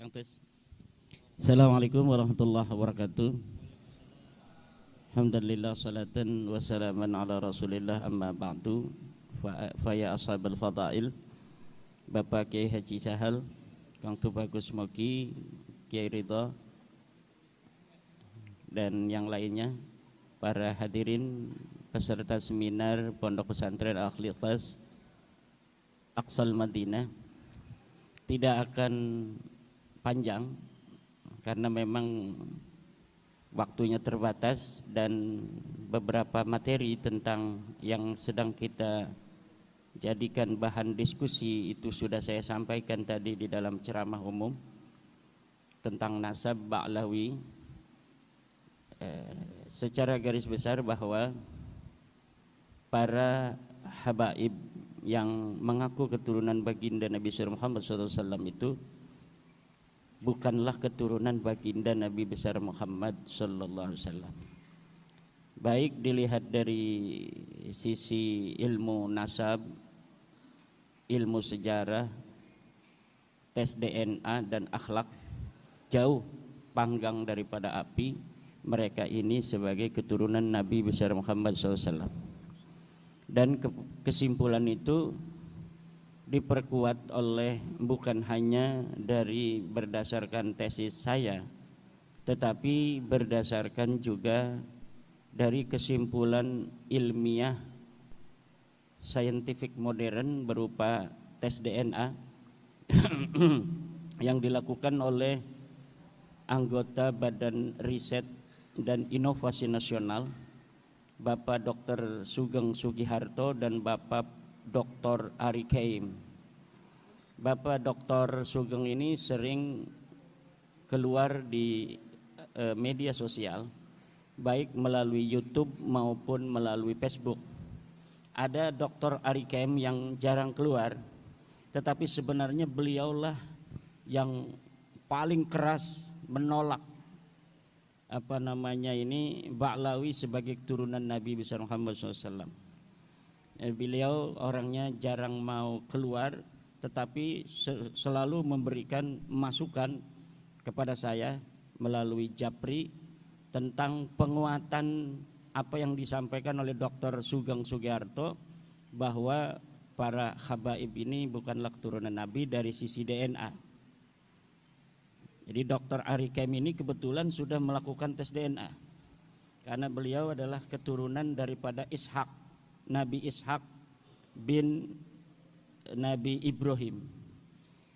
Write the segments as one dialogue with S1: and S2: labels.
S1: Kang Tus. Assalamualaikum warahmatullahi wabarakatuh. Alhamdulillah salatan wassalaman ala rasulillah amma ba'du. Fa ya ashabal fadail, Bapak Kiai Haji Sahal, Kang Tubagus Moki, Kiai Ridho, dan yang lainnya, para hadirin peserta seminar Pondok Pesantren Al-Ikhlas Aqsal Madinah. Tidak akan panjang karena memang waktunya terbatas dan beberapa materi tentang yang sedang kita jadikan bahan diskusi itu sudah saya sampaikan tadi di dalam ceramah umum tentang nasab Ba'lawi. Secara garis besar bahwa para habaib yang mengaku keturunan baginda Nabi Muhammad SAW itu bukanlah keturunan baginda Nabi besar Muhammad SAW. Baik dilihat dari sisi ilmu nasab, ilmu sejarah, tes DNA dan akhlak, jauh panggang daripada api. Mereka ini sebagai keturunan Nabi besar Muhammad SAW. Dan kesimpulan itu diperkuat oleh bukan hanya dari berdasarkan tesis saya, tetapi berdasarkan juga dari kesimpulan ilmiah saintifik modern berupa tes DNA yang dilakukan oleh anggota Badan Riset dan Inovasi Nasional Bapak Dr. Sugeng Sugiharto dan Bapak Dr. Ari Kaim. Bapak Dr. Sugeng ini sering keluar di media sosial, baik melalui YouTube maupun melalui Facebook. Ada Dr. Ari Kaim yang jarang keluar, tetapi sebenarnya beliaulah yang paling keras menolak Ba'lawi sebagai keturunan Nabi besar Muhammad SAW. Beliau orangnya jarang mau keluar, tetapi selalu memberikan masukan kepada saya melalui Japri tentang penguatan apa yang disampaikan oleh Dr. Sugeng Sugiharto, bahwa para habaib ini bukanlah keturunan Nabi dari sisi DNA. Jadi Dr. Ari Kaim ini kebetulan sudah melakukan tes DNA karena beliau adalah keturunan daripada Ishak, Nabi Ishak bin Nabi Ibrahim,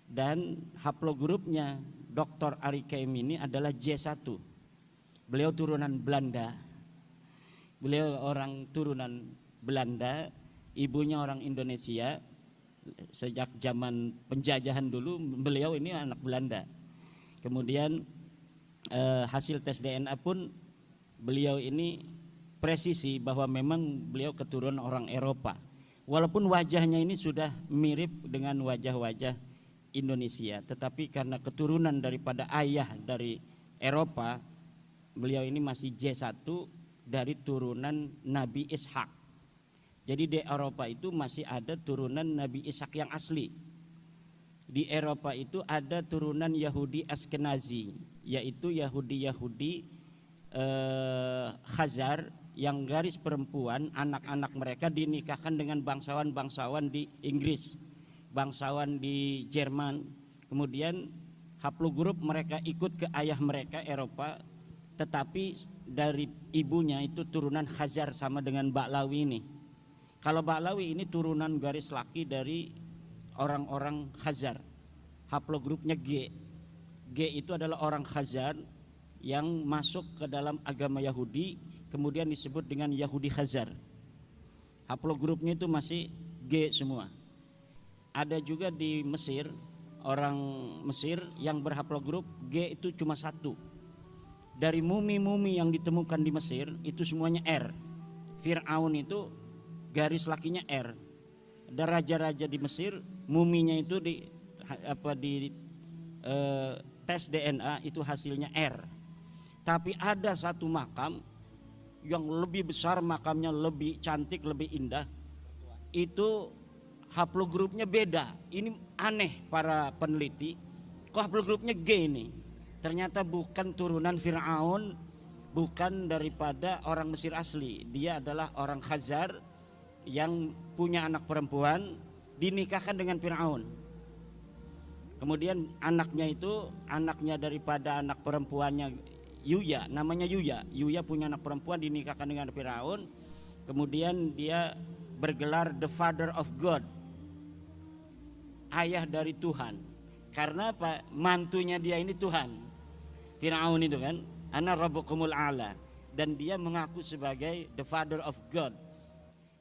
S1: dan haplogrupnya Dr. Ari Kaim ini adalah J1. Beliau turunan Belanda, beliau orang turunan Belanda, ibunya orang Indonesia. Sejak zaman penjajahan dulu beliau ini anak Belanda. Kemudian hasil tes DNA pun beliau ini presisi bahwa memang beliau keturunan orang Eropa. Walaupun wajahnya ini sudah mirip dengan wajah-wajah Indonesia, tetapi karena keturunan daripada ayah dari Eropa, beliau ini masih J1 dari turunan Nabi Ishak. Jadi di Eropa itu masih ada turunan Nabi Ishak yang asli. Di Eropa itu ada turunan Yahudi Askenazi, yaitu Yahudi Khazar yang garis perempuan, anak-anak mereka dinikahkan dengan bangsawan-bangsawan di Inggris, bangsawan di Jerman. Kemudian haplogrup mereka ikut ke ayah mereka Eropa, tetapi dari ibunya itu turunan Khazar sama dengan Ba'lawi ini. Kalau Ba'lawi ini turunan garis laki dari orang-orang Khazar, haplogrupnya G. G itu adalah orang Khazar yang masuk ke dalam agama Yahudi, kemudian disebut dengan Yahudi Khazar. Haplogrupnya itu masih G semua. Ada juga di Mesir, orang Mesir yang berhaplogrup G itu cuma satu. Dari mumi-mumi yang ditemukan di Mesir itu semuanya R. Fir'aun itu garis lakinya R. Ada raja-raja di Mesir, muminya itu di tes DNA itu hasilnya R. Tapi ada satu makam yang lebih besar, makamnya lebih cantik, lebih indah, itu haplogrupnya beda. Ini aneh para peneliti, Kok haplus grupnya G ini? Ternyata bukan turunan Fir'aun, bukan daripada orang Mesir asli. Dia adalah orang Khazar yang punya anak perempuan, dinikahkan dengan Fir'aun. Kemudian anaknya itu, anaknya daripada anak perempuannya Yuya, namanya Yuya. Yuya punya anak perempuan, dinikahkan dengan Fir'aun. Kemudian dia bergelar the father of God, ayah dari Tuhan. Karena apa? Mantunya dia ini Tuhan, Fir'aun itu kan, ana rabbukumul a'la, dan dia mengaku sebagai the father of God.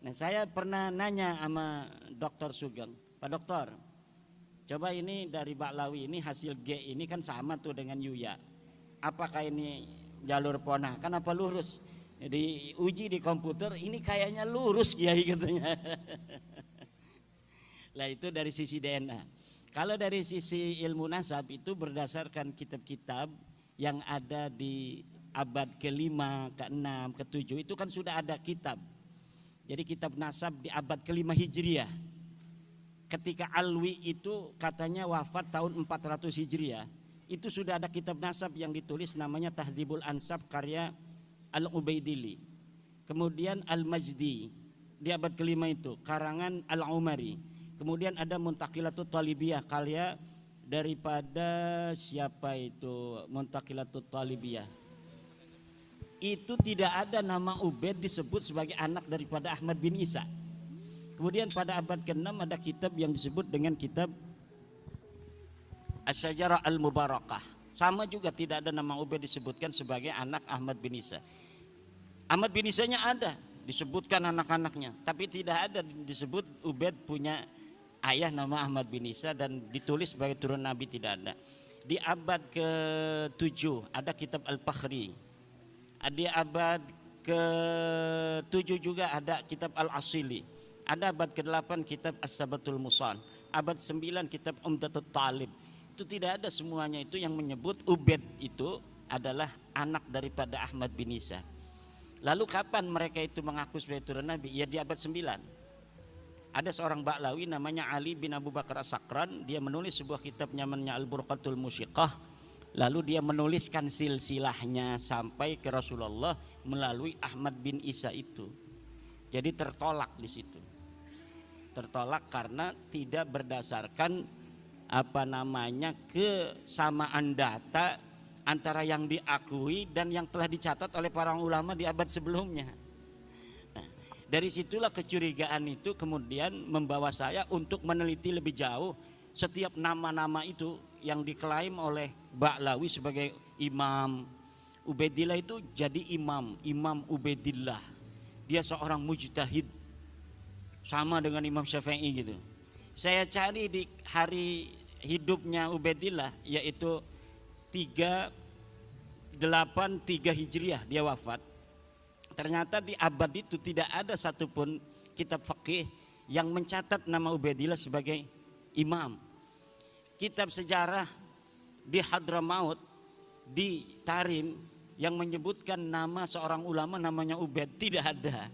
S1: Nah, saya pernah nanya sama Dr. Sugeng, Pak Dokter, coba ini dari Baklawi ini hasil G ini kan sama tuh dengan Yuya, apakah ini jalur ponakan apa lurus? Diuji di komputer, ini kayaknya lurus Kiai katanya. Lah itu dari sisi DNA. Kalau dari sisi ilmu nasab itu berdasarkan kitab-kitab yang ada di abad ke-5, ke-6, ke-7 itu kan sudah ada kitab. Jadi kitab nasab di abad ke-5 Hijriah. Ketika Alwi itu katanya wafat tahun 400 Hijriah, itu sudah ada kitab nasab yang ditulis namanya Tahdhibul Ansab karya Al-Ubaidili. Kemudian Al-Majdi di abad ke-5 itu karangan Al-Umari. Kemudian ada Muntaqilatut Talibiyah karya daripada siapa itu, Muntaqilatut Talibiyah. Itu tidak ada nama Ubaid disebut sebagai anak daripada Ahmad bin Isa. Kemudian pada abad ke-6 ada kitab yang disebut dengan kitab Asy-Syajarah Al-Mubarakah. Sama juga tidak ada nama Ubaid disebutkan sebagai anak Ahmad bin Isa. Ahmad bin Isanya ada, disebutkan anak-anaknya, tapi tidak ada disebut Ubaid punya ayah nama Ahmad bin Isa dan ditulis sebagai turun Nabi, tidak ada. Di abad ke-7 ada kitab Al-Fakhri. Di abad ke-7 juga ada kitab Al-Asili. Ada abad ke-8 kitab As-Sabatul Musan. Abad 9 kitab Umdatut Talib. Itu tidak ada semuanya itu yang menyebut Ubaid itu adalah anak daripada Ahmad bin Isa. Lalu kapan mereka itu mengaku sebagai turun Nabi? Ya di abad 9. Ada seorang Baklawi namanya Ali bin Abu Bakar As-Sakran, dia menulis sebuah kitab namanya Al-Burqatul Musyiqah. Lalu dia menuliskan silsilahnya sampai ke Rasulullah melalui Ahmad bin Isa itu. Jadi tertolak di situ. Tertolak karena tidak berdasarkan kesamaan data antara yang diakui dan yang telah dicatat oleh para ulama di abad sebelumnya. Dari situlah kecurigaan itu kemudian membawa saya untuk meneliti lebih jauh setiap nama-nama itu yang diklaim oleh Baklawi sebagai imam. Ubaidillah itu jadi Imam Ubaidillah. Dia seorang mujtahid sama dengan Imam Syafi'i gitu. Saya cari di hari hidupnya Ubaidillah yaitu 383 Hijriah dia wafat. Ternyata di abad itu tidak ada satupun kitab fikih yang mencatat nama Ubaidillah sebagai imam. Kitab sejarah di Hadramaut, di Tarim yang menyebutkan nama seorang ulama namanya Ubaid tidak ada.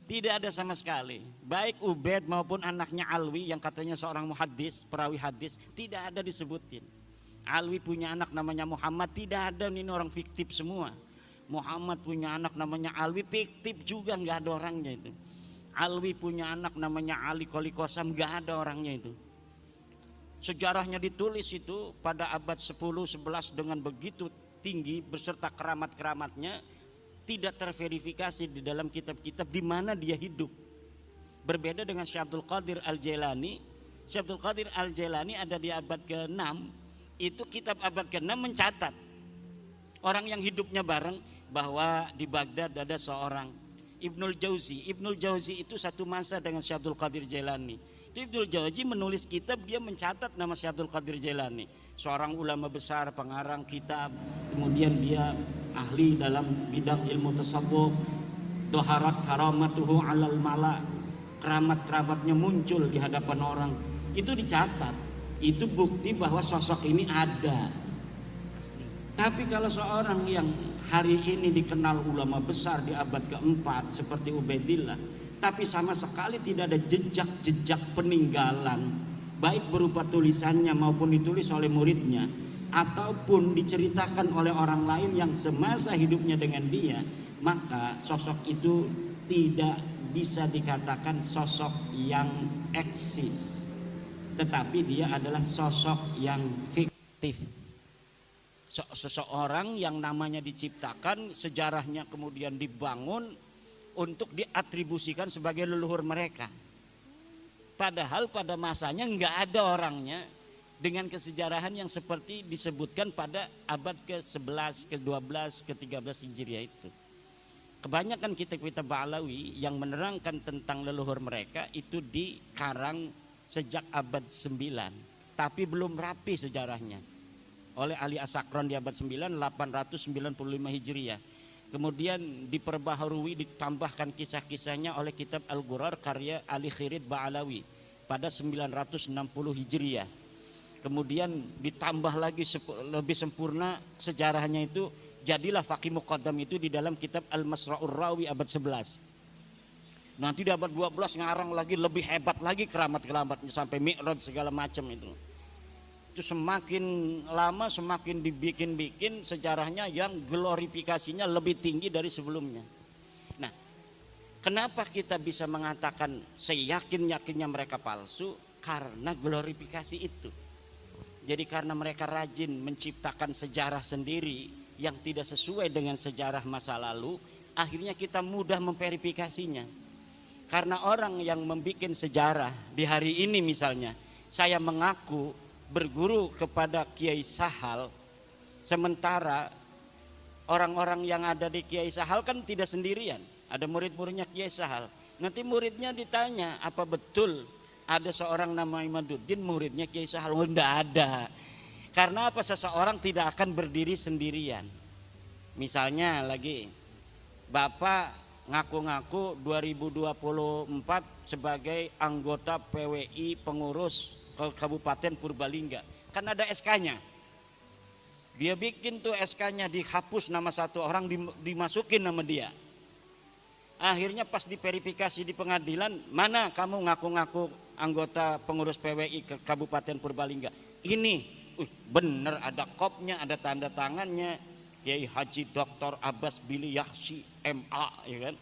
S1: Tidak ada sama sekali. Baik Ubaid maupun anaknya Alwi yang katanya seorang muhaddis, perawi hadis, tidak ada disebutin. Alwi punya anak namanya Muhammad, tidak ada, ini orang fiktif semua. Muhammad punya anak namanya Alwi, fiktif juga, nggak ada orangnya itu. Alwi punya anak namanya Ali Qoli Qasam, nggak ada orangnya itu. Sejarahnya ditulis itu pada abad 10-11 dengan begitu tinggi beserta keramat-keramatnya, tidak terverifikasi di dalam kitab-kitab di mana dia hidup. Berbeda dengan Syekh Abdul Qadir Al-Jailani. Syekh Abdul Qadir Al-Jailani ada di abad ke-6, itu kitab abad ke-6 mencatat orang yang hidupnya bareng bahwa di Baghdad ada seorang Ibnul Jauzi. Ibnul Jauzi itu satu masa dengan Syekh Abdul Qadir Jailani. Itu Ibnul Jauzi menulis kitab, dia mencatat nama Syekh Abdul Qadir Jailani, seorang ulama besar, pengarang kitab. Kemudian dia ahli dalam bidang ilmu tasawuf. Toharat karamatuhu alal mala, keramat-keramatnya muncul di hadapan orang. Itu dicatat. Itu bukti bahwa sosok ini ada. Tapi kalau seorang yang hari ini dikenal ulama besar di abad keempat seperti Ubaidillah, tapi sama sekali tidak ada jejak-jejak peninggalan baik berupa tulisannya maupun ditulis oleh muridnya ataupun diceritakan oleh orang lain yang semasa hidupnya dengan dia, maka sosok itu tidak bisa dikatakan sosok yang eksis, tetapi dia adalah sosok yang fiktif. Seseorang yang namanya diciptakan, sejarahnya kemudian dibangun untuk diatribusikan sebagai leluhur mereka. Padahal pada masanya nggak ada orangnya dengan kesejarahan yang seperti disebutkan pada abad ke-11, ke-12, ke-13 Hijriah itu. Kebanyakan kitab-kitab Ba'alawi yang menerangkan tentang leluhur mereka itu dikarang sejak abad 9, tapi belum rapi sejarahnya oleh Ali As-Sakron di abad 9, 895 Hijriah. Kemudian diperbaharui, ditambahkan kisah-kisahnya oleh kitab Al-Ghurar karya Ali Khirid Ba'alawi pada 960 Hijriah. Kemudian ditambah lagi lebih sempurna sejarahnya itu, jadilah Faqih Muqaddam itu di dalam kitab Al-Masra'ur Rawi abad 11. Nanti di abad 12 ngarang lagi lebih hebat lagi keramat-keramatnya sampai Mi'raj segala macam itu. Itu semakin lama semakin dibikin-bikin sejarahnya yang glorifikasinya lebih tinggi dari sebelumnya. Nah, kenapa kita bisa mengatakan seyakin-yakinnya mereka palsu? Karena glorifikasi itu. Jadi karena mereka rajin menciptakan sejarah sendiri yang tidak sesuai dengan sejarah masa lalu, akhirnya kita mudah memverifikasinya. Karena orang yang membuat sejarah di hari ini misalnya, saya mengaku berguru kepada Kiai Sahal, sementara orang-orang yang ada di Kiai Sahal kan tidak sendirian, ada murid-muridnya Kiai Sahal. Nanti muridnya ditanya, apa betul ada seorang nama Imaduddin muridnya Kiai Sahal? Tidak ada. Karena apa? Seseorang tidak akan berdiri sendirian. Misalnya lagi, Bapak ngaku-ngaku 2024 sebagai anggota PWI pengurus Kabupaten Purbalingga, kan ada SK-nya. Dia bikin tuh SK-nya, dihapus nama satu orang, dimasukin nama dia. Akhirnya pas diverifikasi di pengadilan, mana kamu ngaku-ngaku anggota pengurus PWI ke Kabupaten Purbalingga? Ini, bener ada kopnya, ada tanda tangannya, Kiai Haji Dr. Abbas Bili Yahsi MA, ya kan?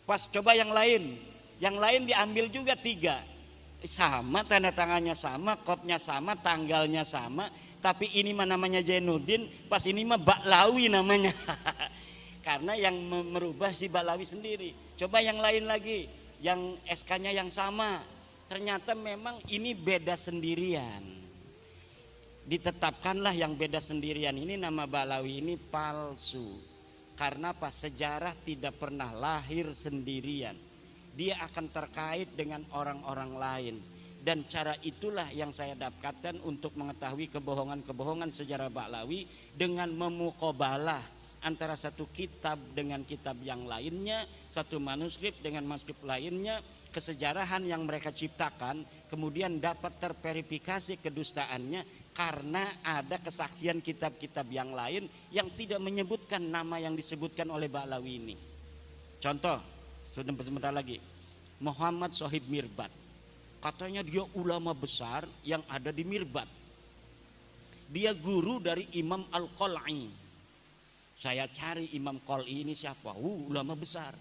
S1: Pas coba yang lain diambil juga 3. Sama, tanda tangannya sama, kopnya sama, tanggalnya sama, tapi ini mah namanya Jainuddin, pas ini mah Ba'lawi namanya. Karena yang merubah si Ba'lawi sendiri. Coba yang lain lagi, yang SK-nya yang sama, ternyata memang ini beda sendirian. Ditetapkanlah yang beda sendirian ini nama Ba'lawi ini palsu. Karena apa? Sejarah tidak pernah lahir sendirian. Dia akan terkait dengan orang-orang lain, dan cara itulah yang saya dapatkan untuk mengetahui kebohongan-kebohongan sejarah Ba'lawi dengan memuqabalah antara satu kitab dengan kitab yang lainnya, satu manuskrip dengan manuskrip lainnya, kesejarahan yang mereka ciptakan kemudian dapat terverifikasi kedustaannya karena ada kesaksian kitab-kitab yang lain yang tidak menyebutkan nama yang disebutkan oleh Ba'lawi ini. Contoh, sebentar lagi, Muhammad Sohib Mirbat, katanya dia ulama besar yang ada di Mirbat. Dia guru dari Imam Al-Qal'i. Saya cari Imam Qal'i ini siapa? Ulama besar.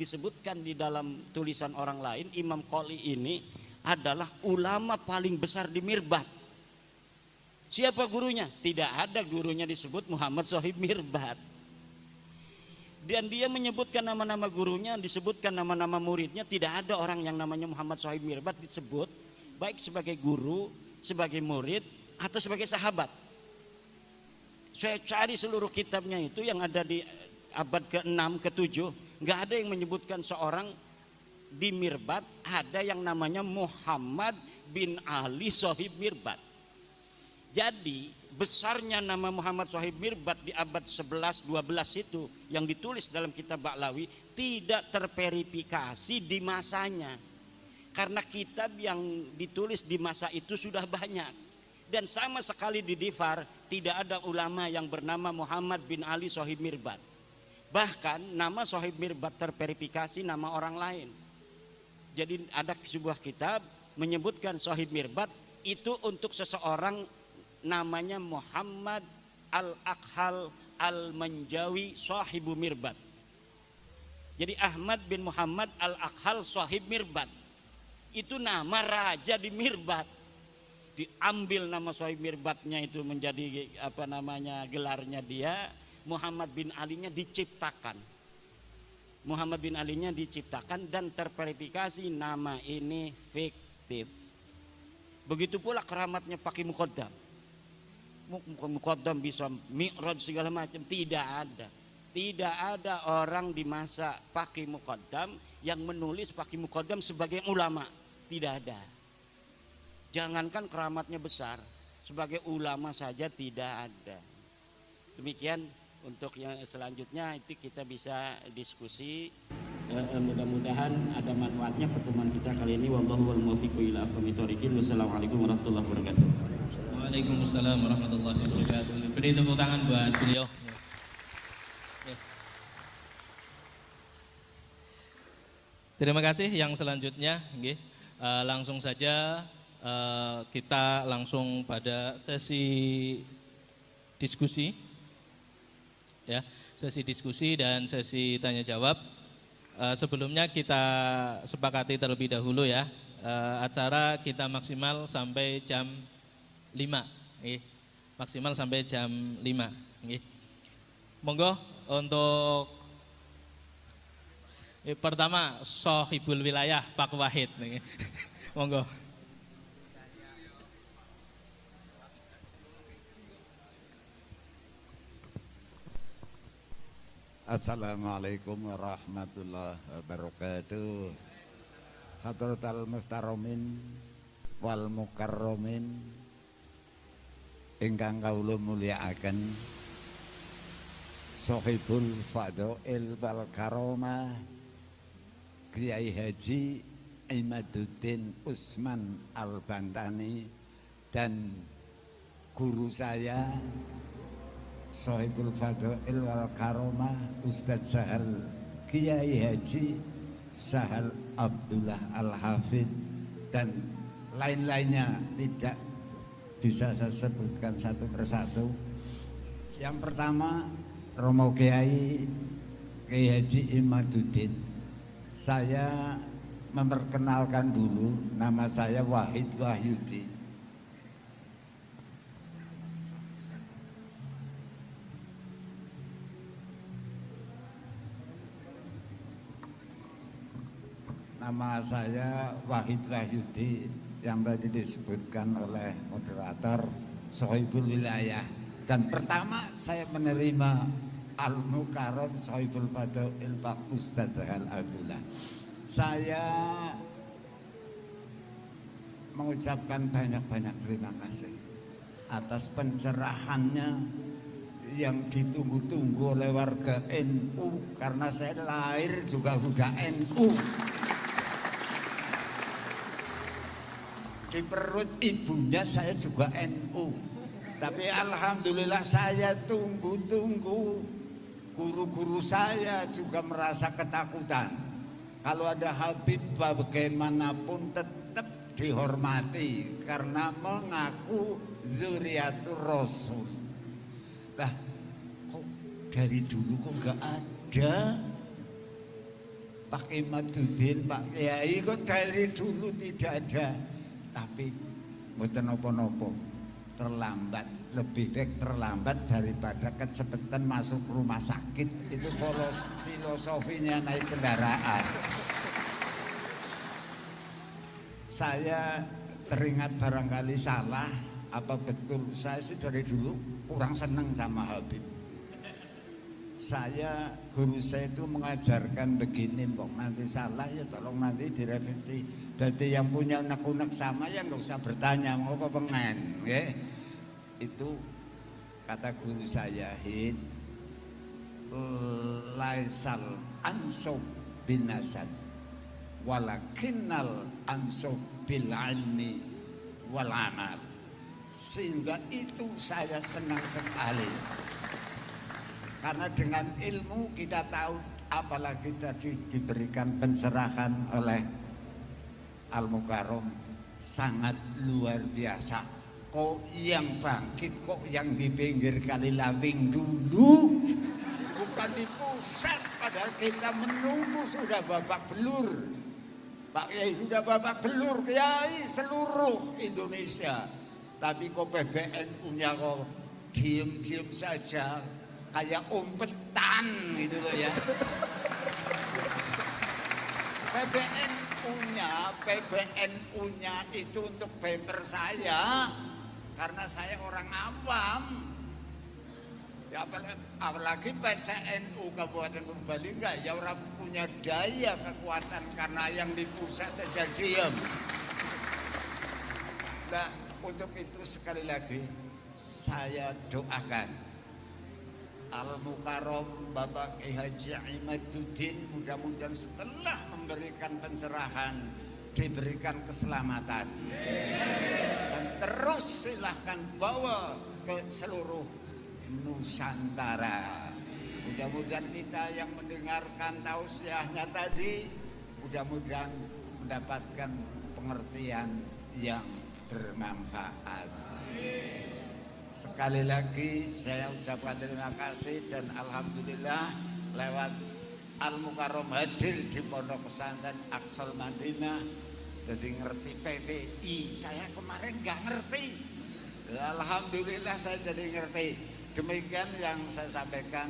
S1: Disebutkan di dalam tulisan orang lain, Imam Qal'i ini adalah ulama paling besar di Mirbat. Siapa gurunya? Tidak ada gurunya disebut Muhammad Sohib Mirbat. Dan dia menyebutkan nama-nama gurunya, disebutkan nama-nama muridnya. Tidak ada orang yang namanya Muhammad Sohib Mirbat disebut, baik sebagai guru, sebagai murid, atau sebagai sahabat. Saya cari seluruh kitabnya itu yang ada di abad ke-6, ke-7, nggak ada yang menyebutkan seorang di Mirbat ada yang namanya Muhammad bin Ali Sohib Mirbat. Jadi besarnya nama Muhammad Sohib Mirbat di abad 11-12 itu yang ditulis dalam kitab Ba'lawi tidak terverifikasi di masanya. Karena kitab yang ditulis di masa itu sudah banyak. Dan sama sekali di Difar tidak ada ulama yang bernama Muhammad bin Ali Sohib Mirbat. Bahkan nama Sohib Mirbat terverifikasi nama orang lain. Jadi ada sebuah kitab menyebutkan sahib mirbat itu untuk seseorang namanya Muhammad Al-Akhal Al-Manjawi sahibu mirbat. Jadi Ahmad bin Muhammad Al-Akhal sahib mirbat itu nama raja di mirbat. Diambil nama sahib mirbatnya itu menjadi apa namanya gelarnya dia. Muhammad bin Ali-nya diciptakan. Muhammad bin Ali-nya diciptakan dan terverifikasi nama ini fiktif. Begitu pula keramatnya Paki Muqaddam. Muqaddam bisa mi'raj segala macam, tidak ada. Tidak ada orang di masa Paki Muqaddam yang menulis Paki Muqaddam sebagai ulama, tidak ada. Jangankan keramatnya besar, sebagai ulama saja tidak ada. Demikian untuk yang selanjutnya itu kita bisa diskusi. Mudah-mudahan ada manfaatnya pertemuan kita kali ini. Wallahu wal muwaffiq ila aqwamit thoriqin. Wassalamualaikum warahmatullahi wabarakatuh.
S2: Waalaikumsalam warahmatullahi wabarakatuh. Beri tepuk tangan buat beliau. Terima kasih. Yang selanjutnya, langsung saja kita langsung pada sesi diskusi, ya, sesi diskusi dan sesi tanya jawab. Sebelumnya kita sepakati terlebih dahulu ya, acara kita maksimal sampai jam 5, maksimal sampai jam 5. Monggo untuk pertama Sohibul Wilayah Pak Wahid, monggo.
S3: Assalamualaikum warahmatullahi wabarakatuh. Hadratal muhtaramin wal mukarramin ingkang kawula mulyakaken, Sohibul Fadail wal Karomah Kiai Haji Imaduddin Usman Al-Bantani dan guru saya Sohibul Fadail wal Karomah Ustadz Sahal Kiai Haji Sahal Abdullah Al-Hafid dan lain-lainnya tidak bisa saya sebutkan satu persatu. Yang pertama Romo Kiai Haji Imaduddin. Saya memperkenalkan dulu, nama saya Wahid Wahyudi. Nama saya Wahid Wahyudi yang tadi disebutkan oleh moderator Sohibul Wilayah. Dan pertama saya menerima Al-Mukarram Sohibul Fadail Pak Ustadz Sahal Abdullah. Saya mengucapkan banyak-banyak terima kasih atas pencerahannya yang ditunggu-tunggu oleh warga NU, karena saya lahir juga sudah NU. Di perut ibunya saya juga NU. Tapi alhamdulillah saya tunggu-tunggu. Guru-guru saya juga merasa ketakutan. Kalau ada Habib bagaimanapun tetap dihormati karena mengaku zuriatur Rasul. Lah, kok dari dulu kok gak ada Pak Imaduddin, Pak Kiai, kok dari dulu tidak ada. Tapi mboten napa-napa, terlambat, lebih baik terlambat daripada kecepatan masuk rumah sakit. Itu filosofinya naik kendaraan. Saya teringat barangkali salah, apa betul, saya sih dari dulu kurang senang sama Habib. Guru saya itu mengajarkan begini, Mbok, nanti salah ya tolong nanti direvisi. Jadi yang punya unek-unek sama ya nggak usah bertanya, mau kok pengen, ya? Itu kata guru saya, Hid, laisal ansub bin nasab, walakinnal ansub bil ilmi wal amal. Sehingga itu saya senang sekali, karena dengan ilmu kita tahu, apalagi tadi diberikan pencerahan oleh Al-Mukarram sangat luar biasa. Kok yang bangkit, kok yang di pinggir kali Lawing dulu, bukan di pusat. Padahal kita menunggu sudah babak belur. Pak Kiai sudah babak belur, Kiai seluruh Indonesia. Tapi kok PBNU-nya kok diem-diem saja, kayak umpetan gitu loh ya. PBNU-nya itu untuk bumper saya, karena saya orang awam. Ya apalagi PCNU Kabupaten Purbalingga ya orang punya daya kekuatan karena yang di pusat saja diam. Nah, untuk itu sekali lagi saya doakan Al-Mukarram Bapak Kiai Haji Imaduddin mudah-mudahan setelah memberikan pencerahan diberikan keselamatan dan terus silahkan bawa ke seluruh Nusantara. Mudah-mudahan kita yang mendengarkan tausiahnya tadi mudah-mudahan mendapatkan pengertian yang bermanfaat. Sekali lagi saya ucapkan terima kasih dan alhamdulillah lewat Al-Mukarram hadir di Pondok Pesantren Aqsal Madinah jadi ngerti PPI. Saya kemarin nggak ngerti. Alhamdulillah saya jadi ngerti. Demikian yang saya sampaikan,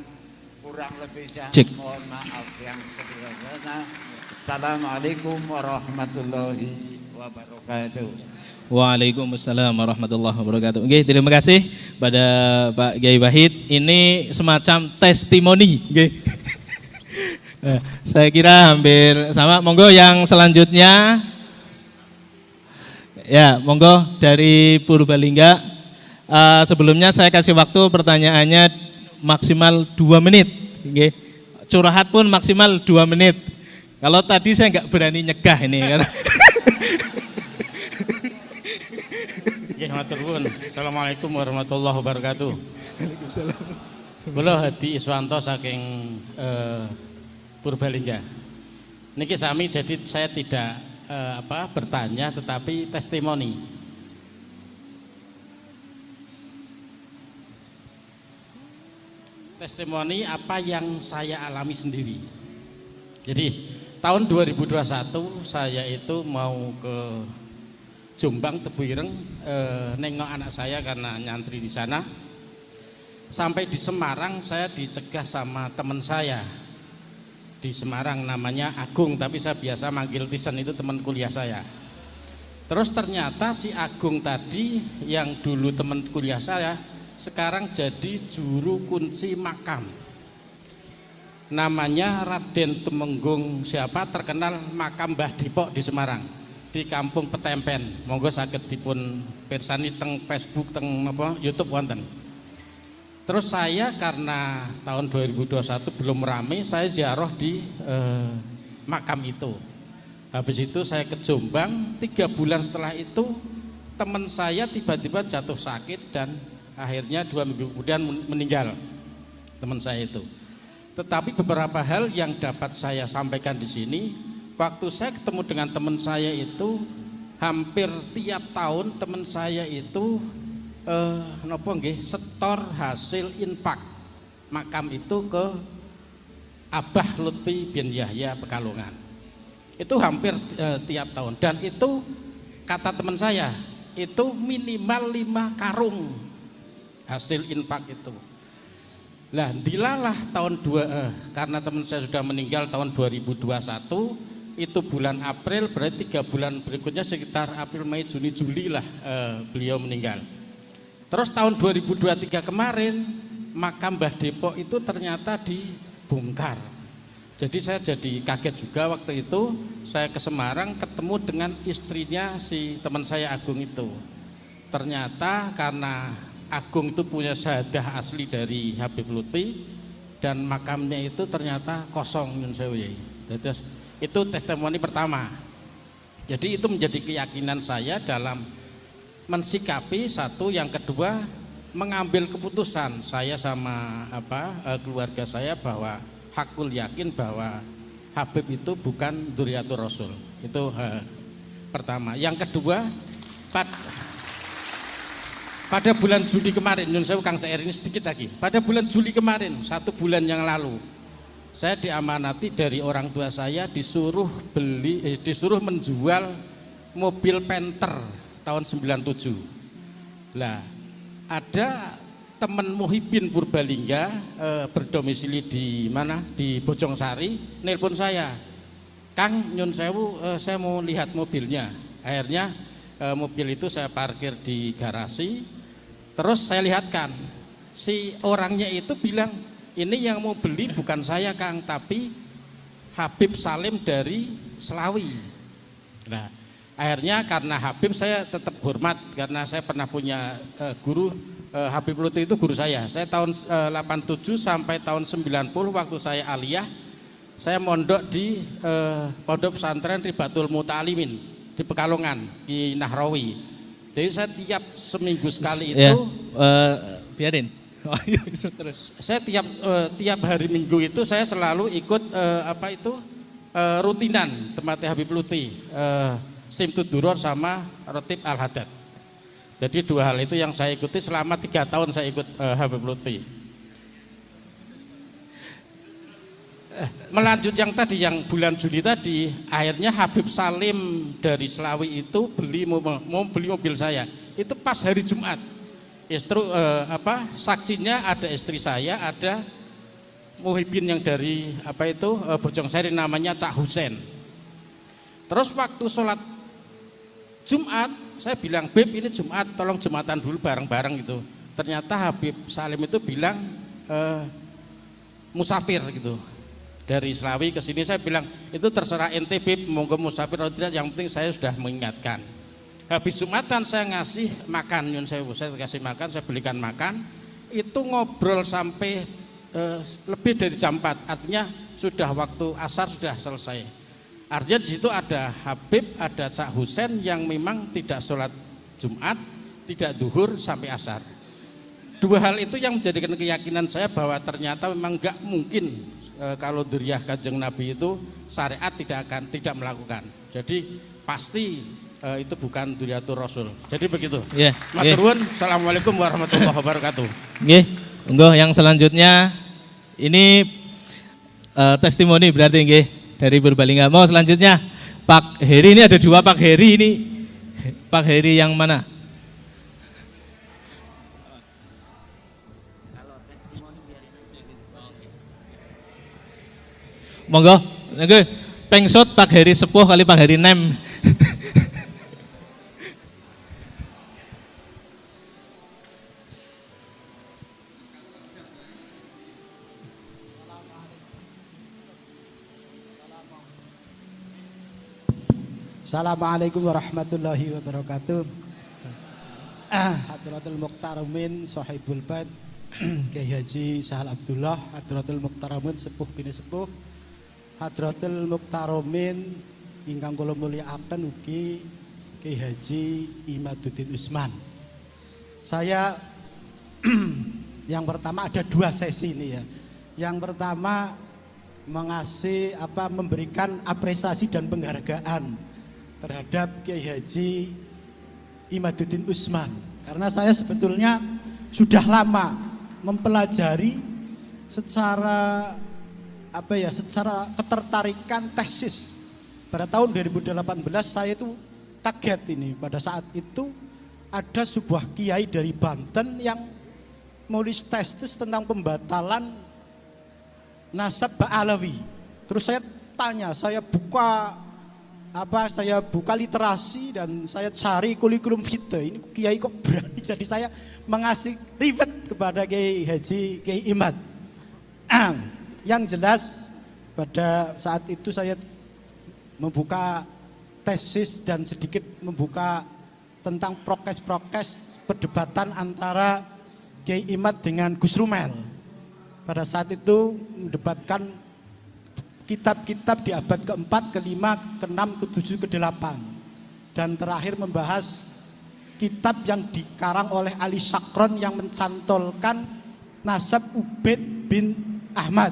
S3: kurang lebihnya mohon maaf yang sebelumnya. Assalamualaikum warahmatullahi wabarakatuh.
S2: Waalaikumsalam warahmatullahi wabarakatuh. Oke, terima kasih pada Pak Kiai Wahid. Ini semacam testimoni. Oke. Saya kira hampir sama. Monggo yang selanjutnya. Ya, monggo dari Purbalingga. Sebelumnya saya kasih waktu pertanyaannya maksimal 2 menit. Okay. Curhat pun maksimal 2 menit. Kalau tadi saya nggak berani nyegah ini.
S1: Assalamualaikum warahmatullahi wabarakatuh.
S2: Waalaikumsalam.
S1: Kula Hadi Iswanto saking Purbalingga. Niki sami jadi saya tidak bertanya tetapi testimoni. Testimoni apa yang saya alami sendiri. Jadi tahun 2021 saya itu mau ke Jombang Tebuireng nengok anak saya karena nyantri di sana. Sampai di Semarang saya dicegah sama teman saya di Semarang namanya Agung, tapi saya biasa manggil Tisen, itu teman kuliah saya. Terus ternyata si Agung tadi yang dulu teman kuliah saya sekarang jadi juru kunci makam. Namanya Raden Tumenggung siapa terkenal makam Mbah Dipok di Semarang di Kampung Petempen. Monggo saged dipun pirsani teng Facebook teng YouTube wonten. Terus saya karena tahun 2021 belum rame, saya ziarah di makam itu. Habis itu saya ke Jombang, 3 bulan setelah itu teman saya tiba-tiba jatuh sakit dan akhirnya 2 minggu kemudian meninggal teman saya itu. Tetapi beberapa hal yang dapat saya sampaikan di sini, waktu saya ketemu dengan teman saya itu hampir tiap tahun teman saya itu setor hasil infak makam itu ke Abah Lutfi bin Yahya Pekalongan. Itu hampir tiap tahun dan itu kata teman saya itu minimal 5 karung hasil infak itu. Lah dilalah karena teman saya sudah meninggal tahun 2021, itu bulan April, berarti 3 bulan berikutnya sekitar April, Mei, Juni, Juli lah beliau meninggal. Terus tahun 2023 kemarin makam Mbah Depok itu ternyata dibongkar. Jadi saya jadi kaget juga waktu itu saya ke Semarang ketemu dengan istrinya si teman saya Agung itu. Ternyata karena Agung itu punya syahadah asli dari Habib Lutfi dan makamnya itu ternyata kosong nyun sewu. Jadi itu testimoni pertama. Jadi itu menjadi keyakinan saya dalam mensikapi satu, yang kedua mengambil keputusan saya sama keluarga saya bahwa hakul yakin bahwa Habib itu bukan dzurriyyatur Rasul. Itu
S4: pertama. Yang kedua, pada bulan Juli kemarin, Nyun Sewu Kang Sair, ini sedikit lagi. Pada bulan Juli kemarin, 1 bulan yang lalu, saya diamanati dari orang tua saya disuruh menjual mobil Panther tahun 97. Lah, ada teman Muhyiddin Purbalingga berdomisili di mana? Di Bojongsari, nelpon saya, Kang, Nyun Sewu, saya mau lihat mobilnya. Akhirnya mobil itu saya parkir di garasi, terus saya lihatkan, si orangnya itu bilang, ini yang mau beli bukan saya Kang, tapi Habib Salim dari Selawi. Nah, akhirnya karena Habib saya tetap hormat, karena saya pernah punya guru, Habib Lutfi itu guru saya. Saya tahun 87 sampai tahun 90 waktu saya aliyah, saya mondok di Pondok Pesantren Ribatul Muta'alimin di Pekalongan, di Nahrawi. Jadi saya tiap seminggu sekali itu
S2: biarin.
S4: Saya tiap hari Minggu itu saya selalu ikut rutinan tempatnya Habib Lutfi, Simtud Duror sama Rotib Al-Haddad. Jadi 2 hal itu yang saya ikuti selama 3 tahun saya ikut Habib Lutfi. Melanjut yang tadi, yang bulan Juli tadi, akhirnya Habib Salim dari Selawi itu mau beli mobil saya. Itu pas hari Jumat. Saksinya ada istri saya, ada Muhyiddin yang dari Bojongsari, namanya Cak Husen. Terus waktu sholat Jumat, saya bilang, Beb, ini Jumat, tolong Jumatan dulu bareng-bareng gitu. Ternyata Habib Salim itu bilang musafir gitu. Dari Selawi ke sini, saya bilang, itu terserah ente Beb, monggo musafir atau tidak, yang penting saya sudah mengingatkan. Habis Jumatan saya ngasih makan, Nyun Sewu, saya kasih makan, saya belikan makan. Itu ngobrol sampai lebih dari jam 4, artinya sudah waktu asar sudah selesai. Artinya di situ ada Habib, ada Cak Husen yang memang tidak sholat Jumat, tidak duhur sampai asar. 2 hal itu yang menjadikan keyakinan saya bahwa ternyata memang enggak mungkin kalau dzurriyyah Kanjeng Nabi itu syariat tidak melakukan. Jadi pasti itu bukan dzurriyyatur Rasul. Jadi begitu. Matur nuwun. Assalamualaikum warahmatullahi wabarakatuh.
S2: Nggih, monggo yang selanjutnya ini testimoni berarti nggih. Dari Purbalingga. Mau selanjutnya Pak Heri, ini ada 2 Pak Heri ini. Pak Heri yang mana? Monggo, nggih. Pengsot Pak Heri sepuh kali Pak Heri nem.
S5: Assalamualaikum warahmatullahi wabarakatuh. Hadratul Muqtarumin Sohibul Bait Kiai Haji Sahal Abdullah, Hadratul Muqtarumin Sepuh bini Sepuh, Hadratul Muqtarumin ingkang kula mulyakaken ugi Kiai Haji Imaduddin Usman. Saya yang pertama ada 2 sesi ini ya. Yang pertama memberikan apresiasi dan penghargaan terhadap Kiai Haji Imaduddin Usman, karena saya sebetulnya sudah lama mempelajari secara ketertarikan tesis. Pada tahun 2018 saya itu kaget ini, pada saat itu ada sebuah kiai dari Banten yang nulis tesis tentang pembatalan nasab Ba'alawi. Terus saya tanya, saya buka literasi dan saya cari kurikulum vitae. Ini kiai kok berani, jadi saya mengasih rivet kepada Kiai Haji Kiai Imad. Yang jelas pada saat itu saya membuka tesis dan sedikit membuka tentang prokes-prokes perdebatan antara Kiai Imad dengan Gus Rumel. Pada saat itu mendebatkan kitab-kitab di abad ke-4, ke-5, ke-6, ke-7, ke-8. Dan terakhir membahas kitab yang dikarang oleh Ali Sakron yang mencantolkan nasab Ubaid bin Ahmad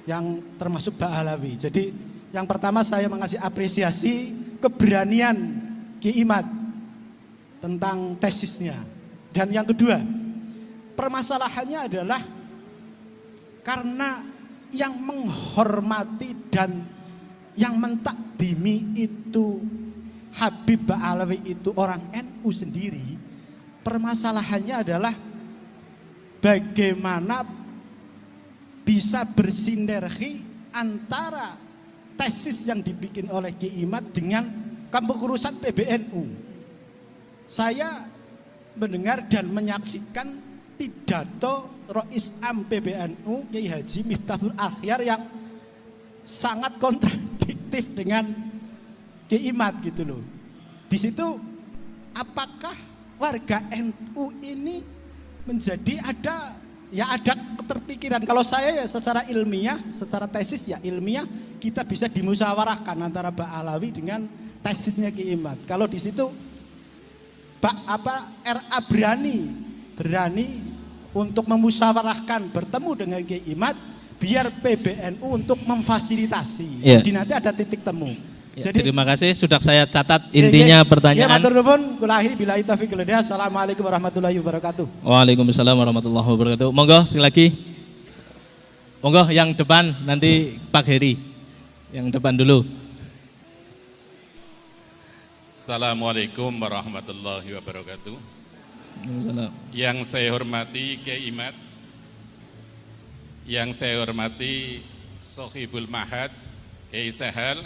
S5: yang termasuk Ba'alawi. Jadi yang pertama saya mengasih apresiasi keberanian Ki Imad tentang tesisnya. Dan yang kedua, permasalahannya adalah karena yang menghormati dan yang mentakdimi itu Habib Ba'alawi itu orang NU sendiri. Permasalahannya adalah bagaimana bisa bersinergi antara tesis yang dibikin oleh Ki Imad dengan kepengurusan PBNU. Saya mendengar dan menyaksikan pidato Rois Am PBNU Kiai Haji Miftahul Akhyar yang sangat kontradiktif dengan Ki Imad gitu loh. Di situ apakah warga NU ini menjadi ada keterpikiran. Kalau saya ya secara ilmiah, secara tesis ya ilmiah kita bisa dimusyawarahkan antara Ba'alawi dengan tesisnya Ki Imad. Kalau di situ RA berani untuk memusyawarahkan bertemu dengan Ki Imad biar PBNU untuk memfasilitasi. Jadi nanti ada titik temu. Jadi
S2: terima kasih sudah saya catat intinya pertanyaan.
S5: Ya matur nuwun, kula akhiri billahi taufiq wal hidayah. Assalamualaikum warahmatullahi wabarakatuh.
S2: Waalaikumsalam warahmatullahi wabarakatuh. Monggo sekali lagi. Monggo yang depan nanti Pak Heri. Yang depan dulu.
S6: Assalamualaikum warahmatullahi wabarakatuh. Yang saya hormati Kiai Imad, yang saya hormati Sohibul Mahad Kiai Sahal.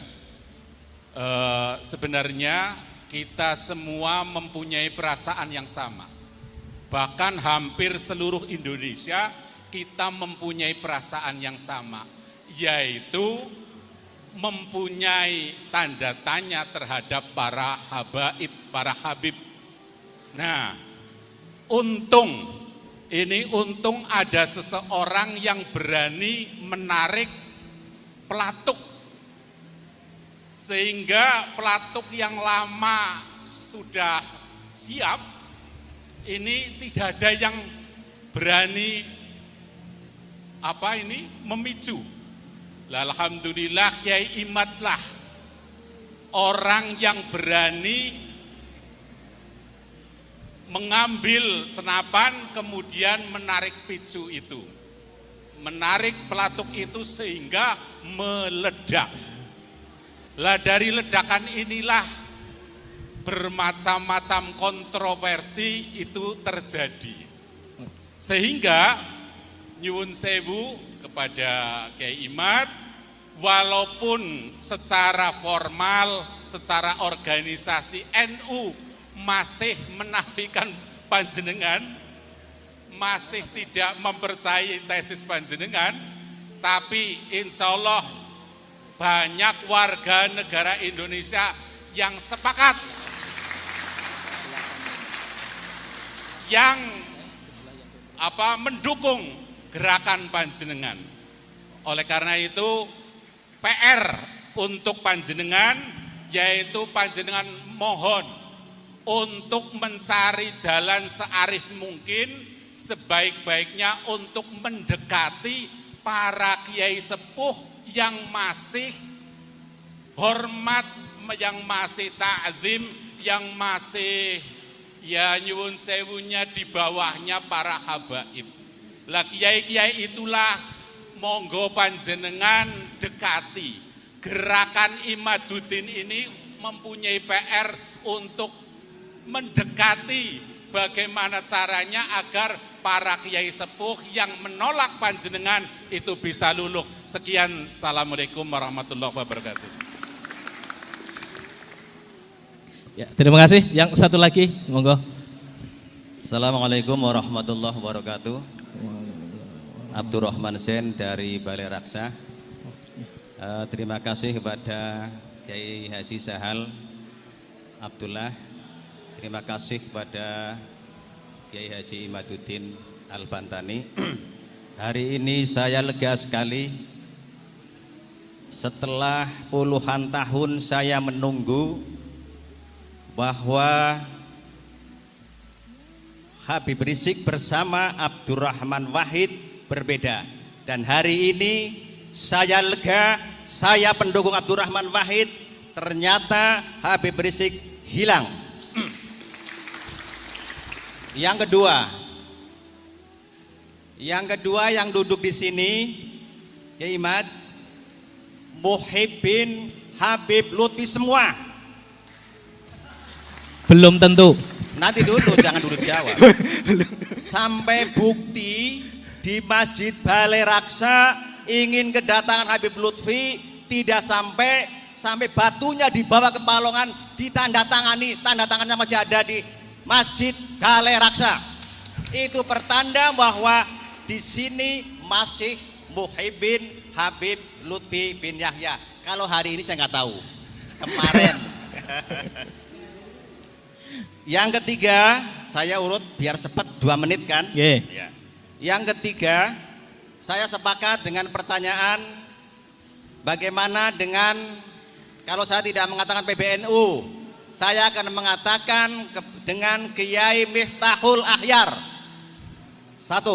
S6: Sebenarnya kita semua mempunyai perasaan yang sama. Bahkan hampir seluruh Indonesia kita mempunyai perasaan yang sama, yaitu mempunyai tanda tanya terhadap para habaib, para habib. Nah, untung ada seseorang yang berani menarik pelatuk, sehingga pelatuk yang lama sudah siap, ini tidak ada yang berani memicu. Alhamdulillah Kiai Imad lah orang yang berani mengambil senapan kemudian menarik picu itu, menarik pelatuk itu sehingga meledak. Lah dari ledakan inilah bermacam-macam kontroversi itu terjadi. Sehingga nyuwun sewu kepada Kiai Imad, walaupun secara formal, secara organisasi NU masih menafikan panjenengan, masih tidak mempercayai tesis panjenengan, tapi insya Allah banyak warga negara Indonesia yang sepakat, yang mendukung gerakan panjenengan. Oleh karena itu PR untuk panjenengan, yaitu panjenengan mohon untuk mencari jalan searif mungkin, sebaik-baiknya untuk mendekati para kiai sepuh yang masih hormat, yang masih ta'zim, yang masih ya nyuwun sewunya di bawahnya para habaib. Lah kiai-kiai itulah monggo panjenengan dekati. Gerakan Imaduddin ini mempunyai PR untuk mendekati bagaimana caranya agar para kiai sepuh yang menolak panjenengan itu bisa luluh. Sekian, assalamualaikum warahmatullahi wabarakatuh.
S2: Ya, terima kasih. Yang satu lagi, monggo.
S7: Assalamualaikum warahmatullahi wabarakatuh. Abdurrahman Sen dari Balai Raksa. Terima kasih kepada Kiai Haji Sahal Abdullah. Terima kasih kepada Kiai Haji Imaduddin Al-Bantani. Hari ini saya lega sekali. Setelah puluhan tahun saya menunggu bahwa Habib Rizik bersama Abdurrahman Wahid berbeda. Dan hari ini saya lega, saya pendukung Abdurrahman Wahid ternyata Habib Rizik hilang. Yang kedua yang duduk di sini, ya Imad, Muhibbin Habib Lutfi semua.
S2: Belum tentu.
S7: Nanti dulu, jangan dulu jawab. Sampai bukti di Masjid Balai Raksa ingin kedatangan Habib Lutfi, tidak sampai batunya dibawa ke Palongan, ditandatangani, tanda tangannya masih ada di Masjid Balai Raksa. Itu pertanda bahwa di sini masih Muhibbin Habib Lutfi bin Yahya. Kalau hari ini saya nggak tahu. Kemarin. Yang ketiga, saya urut biar cepat 2 menit kan?
S2: Yeah.
S7: Ya. Yang ketiga, saya sepakat dengan pertanyaan bagaimana dengan kalau saya tidak mengatakan PBNU, saya akan mengatakan dengan Kiai Miftahul Akhyar. 1.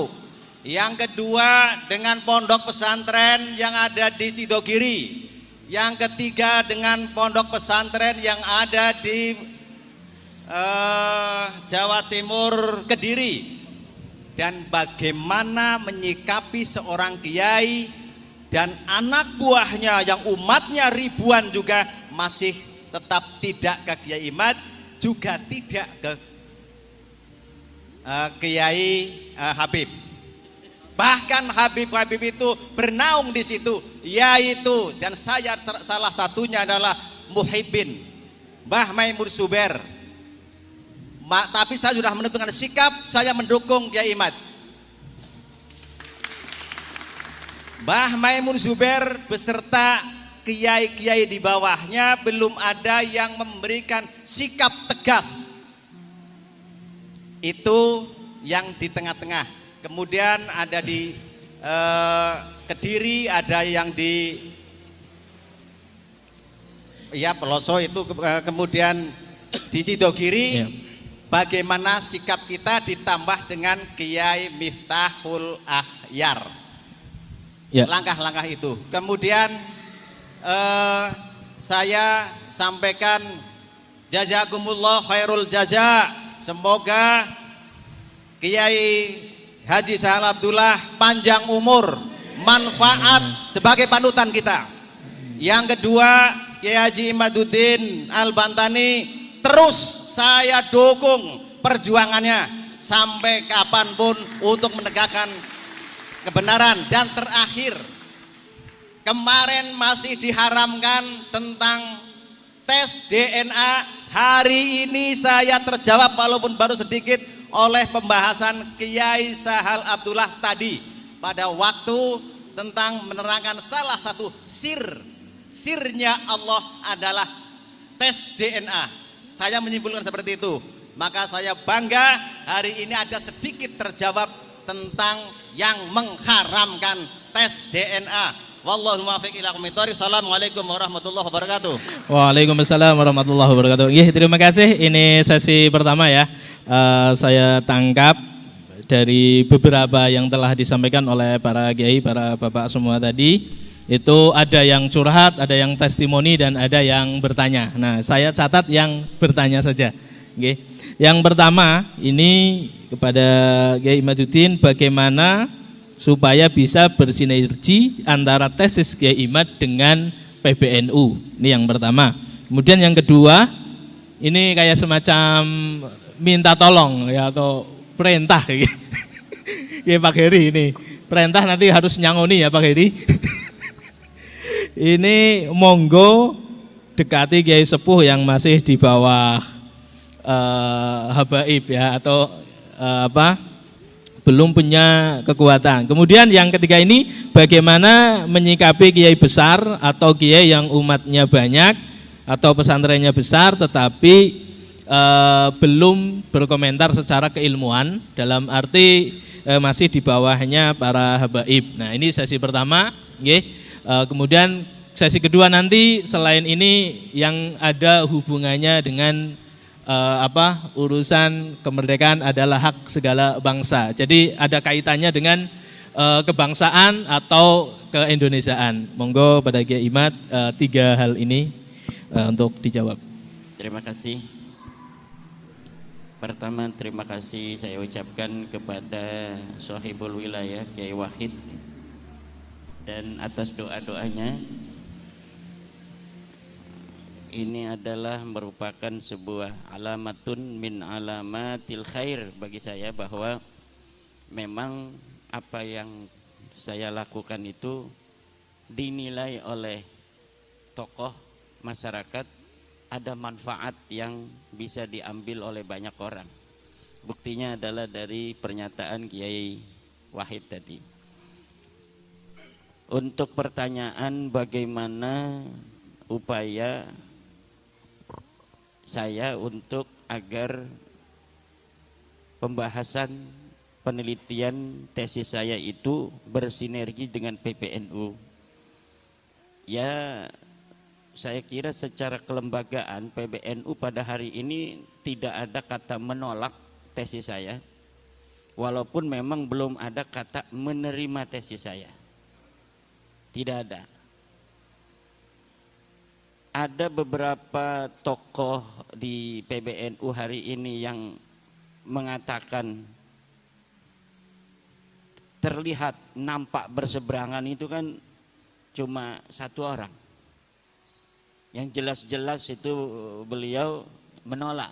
S7: Yang kedua dengan pondok pesantren yang ada di Sidogiri. Yang ketiga dengan pondok pesantren yang ada di Jawa Timur, Kediri. Dan bagaimana menyikapi seorang kiai dan anak buahnya yang umatnya ribuan juga masih tetap tidak ke Kiai Imad, juga tidak ke Kiai Habib. Bahkan Habib itu bernaung di situ, yaitu dan saya salah satunya adalah Muhibbin Mbah Maimun Zubair. Tapi saya sudah menentukan sikap, saya mendukung Kiai Imad. Mbah Maimun Zubair beserta kiai-kiai di bawahnya belum ada yang memberikan sikap tegas. Itu yang di tengah-tengah. Kemudian ada di Kediri, ada yang di Peloso itu, kemudian di Sidogiri.
S2: Yeah.
S7: Bagaimana sikap kita ditambah dengan Kiai Miftahul Akhyar.
S2: Yeah.
S7: Langkah-langkah itu. Kemudian saya sampaikan jazakumullah khairul jaza. Semoga Kiai Haji Sahal Abdullah panjang umur, manfaat sebagai panutan kita. Yang kedua, Kiai Haji Imaduddin Al-Bantani, terus saya dukung perjuangannya sampai kapanpun untuk menegakkan kebenaran. Dan terakhir, kemarin masih diharamkan tentang tes DNA. Hari ini saya terjawab walaupun baru sedikit oleh pembahasan Kiai Sahal Abdullah tadi pada waktu tentang menerangkan salah satu sirnya Allah adalah tes DNA. Saya menyimpulkan seperti itu. Maka saya bangga hari ini ada sedikit terjawab tentang yang mengharamkan tes DNA. Wallahu muwaffiq ila aqwamit thoriq. Assalamualaikum warahmatullahi wabarakatuh.
S2: Waalaikumsalam warahmatullahi wabarakatuh. Terima kasih. Ini sesi pertama ya. Saya tangkap dari beberapa yang telah disampaikan oleh para kiai, para bapak semua tadi. Itu ada yang curhat, ada yang testimoni, dan ada yang bertanya. Nah, saya catat yang bertanya saja. Yang pertama ini kepada Kiai Imaduddin, bagaimana supaya bisa bersinergi antara tesis Kiai Imad dengan PBNU. Ini yang pertama. Kemudian yang kedua, ini kayak semacam minta tolong ya, atau perintah ya Pak Heri. Ini perintah, nanti harus nyangoni ya Pak Heri. Ini monggo dekati Kiai Sepuh yang masih di bawah habaib ya, atau belum punya kekuatan. Kemudian yang ketiga ini, bagaimana menyikapi kiai besar atau kiai yang umatnya banyak atau pesantrennya besar tetapi belum berkomentar secara keilmuan, dalam arti masih di bawahnya para habaib. Nah, ini sesi pertama. Kemudian sesi kedua nanti selain ini yang ada hubungannya dengan urusan kemerdekaan adalah hak segala bangsa. Jadi ada kaitannya dengan kebangsaan atau keindonesiaan. Monggo pada Kiai Imad 3 hal ini untuk dijawab.
S1: Terima kasih. Pertama, terima kasih saya ucapkan kepada Sohibul Wilayah Kiai Wahid, dan atas doa-doanya. Ini adalah merupakan sebuah alamatun min alamatil khair bagi saya, bahwa memang apa yang saya lakukan itu dinilai oleh tokoh masyarakat ada manfaat yang bisa diambil oleh banyak orang. Buktinya adalah dari pernyataan Kiai Wahid tadi. Untuk pertanyaan bagaimana upaya saya untuk agar pembahasan penelitian tesis saya itu bersinergi dengan PBNU. Ya, saya kira secara kelembagaan PBNU pada hari ini tidak ada kata menolak tesis saya, walaupun memang belum ada kata menerima tesis saya. Tidak ada. Ada beberapa tokoh di PBNU hari ini yang mengatakan terlihat nampak berseberangan itu kan cuma satu orang. Yang jelas-jelas itu beliau menolak.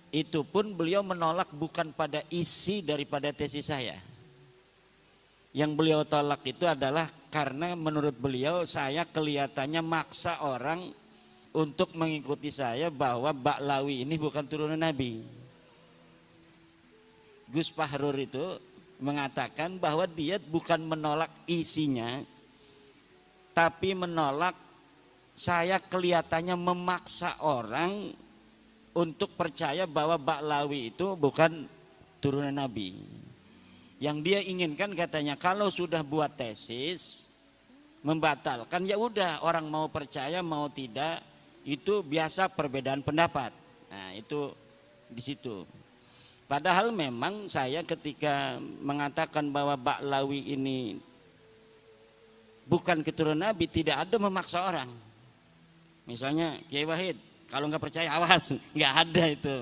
S1: Itu pun beliau menolak bukan pada isi daripada tesis saya. Yang beliau tolak itu adalah karena menurut beliau saya kelihatannya maksa orang untuk mengikuti saya bahwa Ba'lawi ini bukan turunan Nabi. Gus Fahrur itu mengatakan bahwa dia bukan menolak isinya, tapi menolak saya kelihatannya memaksa orang untuk percaya bahwa Ba'lawi itu bukan turunan Nabi. Yang dia inginkan katanya kalau sudah buat tesis membatalkan, ya udah, orang mau percaya mau tidak itu biasa perbedaan pendapat. Nah, itu di situ. Padahal memang saya ketika mengatakan bahwa Ba'lawi ini bukan keturunan Nabi, tidak ada memaksa orang. Misalnya Kiai Wahid, kalau nggak percaya awas, nggak ada itu.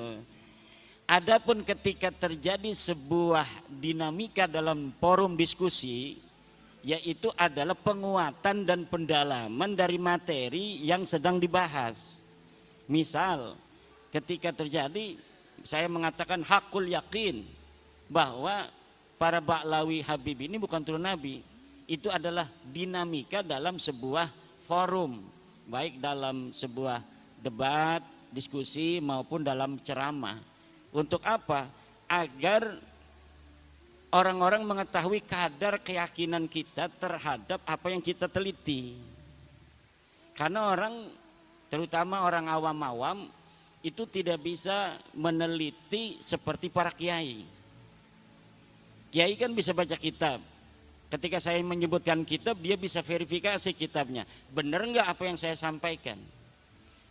S1: Adapun ketika terjadi sebuah dinamika dalam forum diskusi, yaitu adalah penguatan dan pendalaman dari materi yang sedang dibahas. Misal ketika terjadi saya mengatakan hakul yakin bahwa para Ba'lawi Habib ini bukan turun Nabi, itu adalah dinamika dalam sebuah forum, baik dalam sebuah debat, diskusi maupun dalam ceramah. Untuk apa? Agar orang-orang mengetahui kadar keyakinan kita terhadap apa yang kita teliti. Karena orang, terutama orang awam-awam, itu tidak bisa meneliti seperti para kiai. Kiai kan bisa baca kitab. Ketika saya menyebutkan kitab, dia bisa verifikasi kitabnya. Benar enggak apa yang saya sampaikan?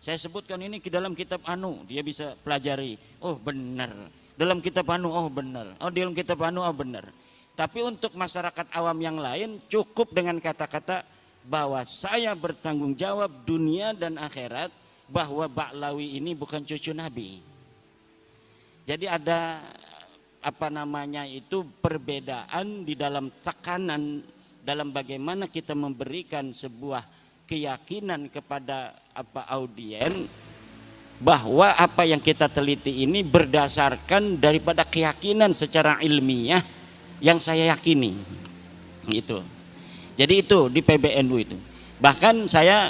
S1: Saya sebutkan ini ke dalam kitab anu, dia bisa pelajari. Oh benar. Dalam kitab anu, oh benar. Oh dalam kitab anu, oh benar. Tapi untuk masyarakat awam yang lain cukup dengan kata-kata bahwa saya bertanggung jawab dunia dan akhirat, bahwa Ba'lawi ini bukan cucu Nabi. Jadi ada perbedaan di dalam tekanan dalam bagaimana kita memberikan sebuah keyakinan kepada audien bahwa apa yang kita teliti ini berdasarkan daripada keyakinan secara ilmiah yang saya yakini. Itu. Jadi itu di PBNU itu. Bahkan saya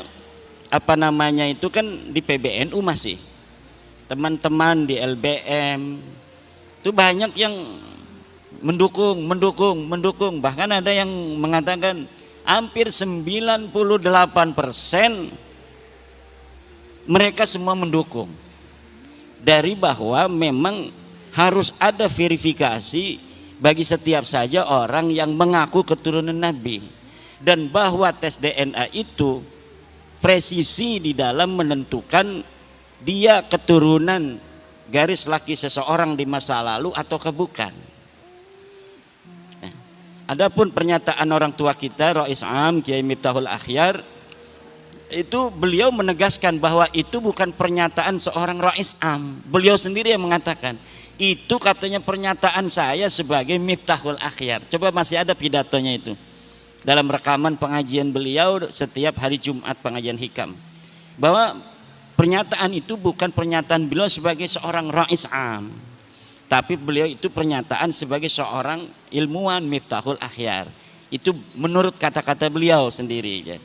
S1: itu kan di PBNU masih. Teman-teman di LBM itu banyak yang mendukung. Bahkan ada yang mengatakan hampir 98% mereka semua mendukung. Dari bahwa memang harus ada verifikasi bagi setiap saja orang yang mengaku keturunan Nabi. Dan bahwa tes DNA itu presisi di dalam menentukan dia keturunan garis laki seseorang di masa lalu ataukah bukan. Adapun pernyataan orang tua kita, Rais Am Kiai Miftahul Akhyar, itu beliau menegaskan bahwa itu bukan pernyataan seorang rais am. Beliau sendiri yang mengatakan, itu katanya pernyataan saya sebagai Miftahul Akhyar. Coba masih ada pidatonya itu dalam rekaman pengajian beliau setiap hari Jumat pengajian hikam, bahwa pernyataan itu bukan pernyataan beliau sebagai seorang rais am, tapi beliau itu pernyataan sebagai seorang ilmuwan Miftahul Akhyar. Itu menurut kata-kata beliau sendiri ya.